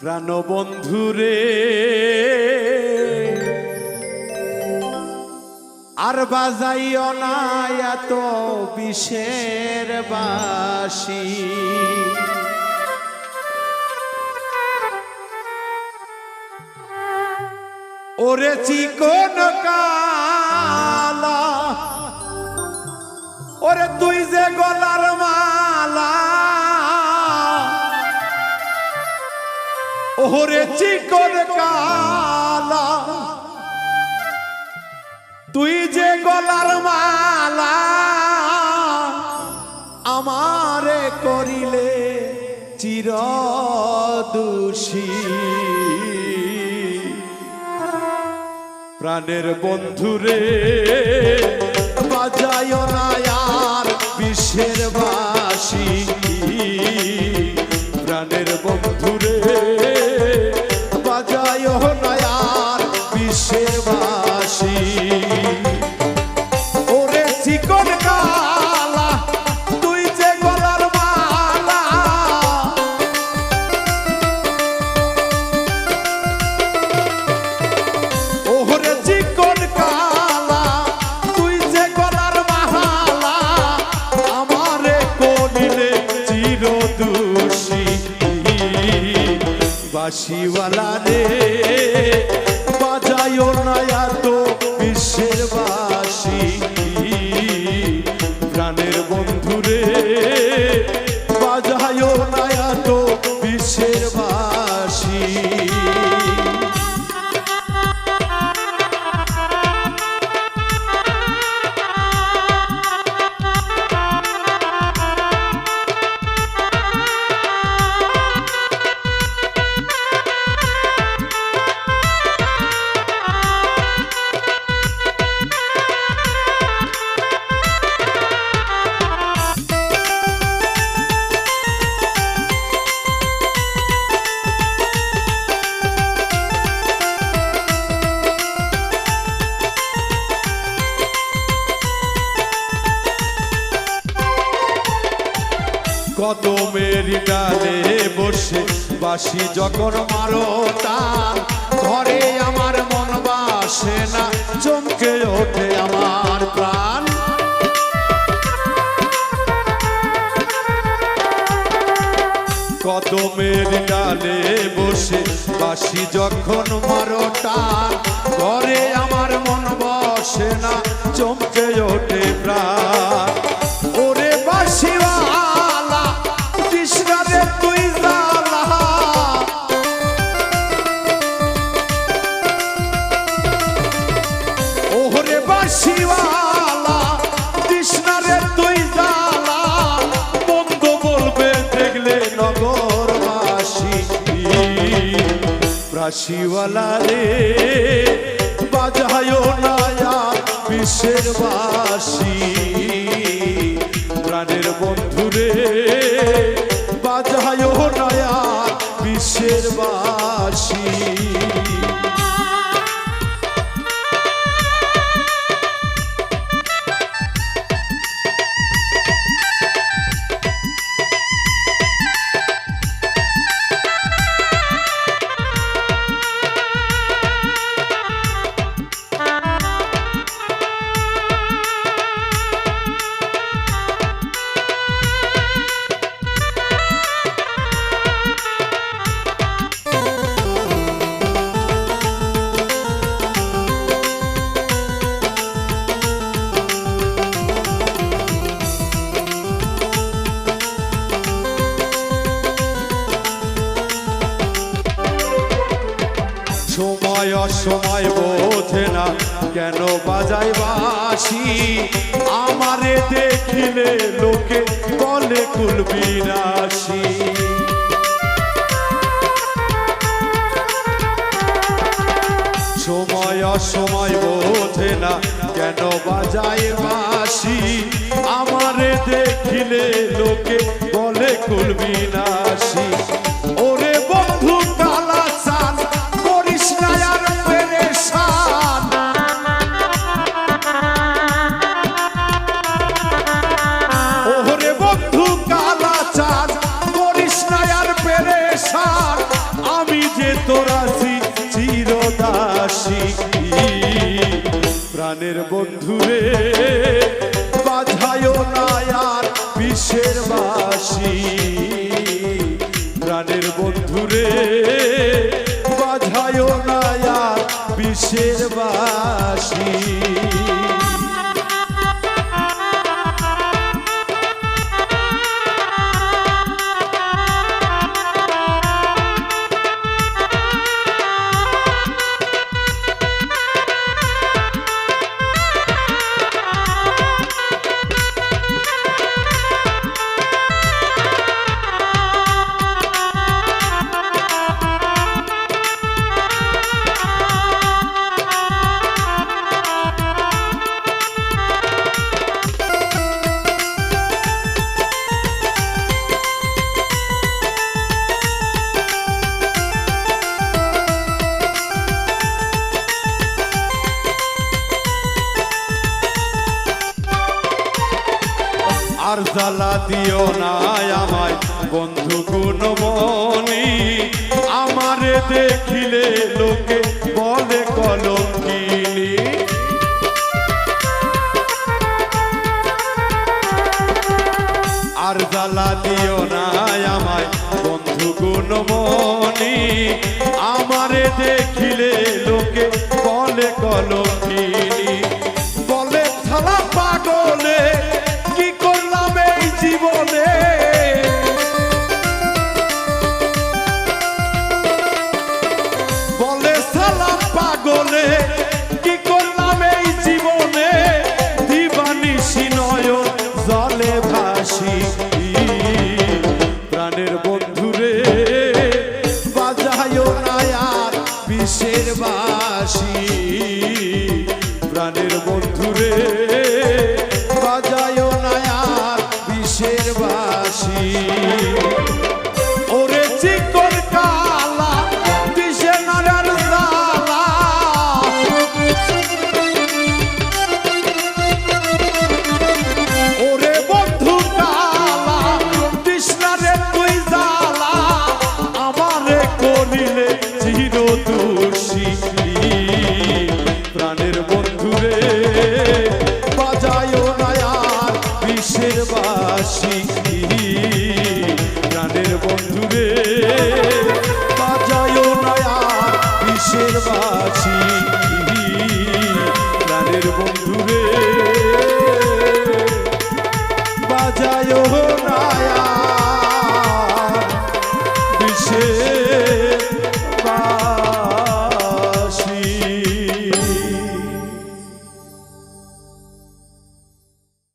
প্রাণবন্ধুরে আর বাজাইও না এত বিষের বাঁশি, ওরে চিকন কালা, ওরে তুই যে গলার মালা, ওরে চিকন কালা, তুই যে গলার মালা, আমারে করিলে চিরদোষী। প্রাণের বন্ধুরে বাজায়ও না আর বিষের বাঁশি, প্রাণের বন্ধুরে বাজায়ও না আর বিষের বাঁশি। ওরে চিকন কালা, তুই যে গলার মালা, ওরে চিকন কালা, তুই যে গলার মালা, আমারে করিলে চিরদোষী। বাঁশিওয়ালা রে বাজায়ও না এত বিষের বাঁশি, প্রাণের বন্ধুরে বাজায়ও না এত বিষের বাঁশি। কদমের ডালে বসে বাঁশি যখন মারো টান, ঘরে আমার মন বাসে না, চমকে ওঠে আমার প্রাণ। কদমের ডালে বসে বাঁশি যখন মারো টান, ঘরে আমার মন বসে না, চমকে ওঠে প্রাণ। ওরে বাঁশিওয়ালা কৃষ্ণরে তুই জালা, ওরে বাঁশিওয়ালা কৃষ্ণরে তুই জালা, বন্ধ বলবে দেখলে নগরবাসী। বাঁশিওয়ালা রে বাজায়ও না আর বিষের বাঁশি, প্রাণের বন্ধুরে বাজায়ও না আর বিষের বাঁশি। সময় অসময় বোঝে না কেন বাজায় বাঁশি, আমারে দেখিলে লোকে বলে কুলবিনাশী। সময় অসময় বোঝে না কেন বাজায় বাঁশি, আমারে দেখিলে লোকে বলে কুলবিনাশী। ওরে বন্ধু কালা চান করিস না আর পেরেশান, ওরে বন্ধু কালা চান করিস না আর পেরেশান, আমি থেকে তোরাছি চিরদাসী প্রাণের বন্ধুরে বাজায়ো না আর বিষের বাঁশি প্রাণের বন্ধুরে বাজায়ো না আর বিষের বাঁশি আর জ্বালা দিও না আমায় বন্ধু গুণমণি আমারে দেখিলে লোকে বলে কলঙ্কিনী আর জ্বালা দিও না আমায় বন্ধু গুণমণি আমারে দেখিলে লোকে বলে কলঙ্কিনী বলে ছাড়া পাগলে জীবনে বলে সালাম পাগলে কি করলাম এই জীবনে দিবানিশি নয়ন জলে ভাসি প্রাণের বন্ধুরে বাজায়ো না আর বিষের বাঁশি প্রাণের বন্ধুরে বাজায়ো না আর বিষের বাঁশি ওরে চিকন কালা দিশে নারার জালা ওরে বন্ধু কালা তৃষ্ণারে তুই জালা আমারে করিলে চিরদোষী প্রাণের বন্ধুরে বাজায়ো না আর বিষের বাঁশি প্রাণের বন্ধুরে বাজায়ো না আর বিষের বাঁশি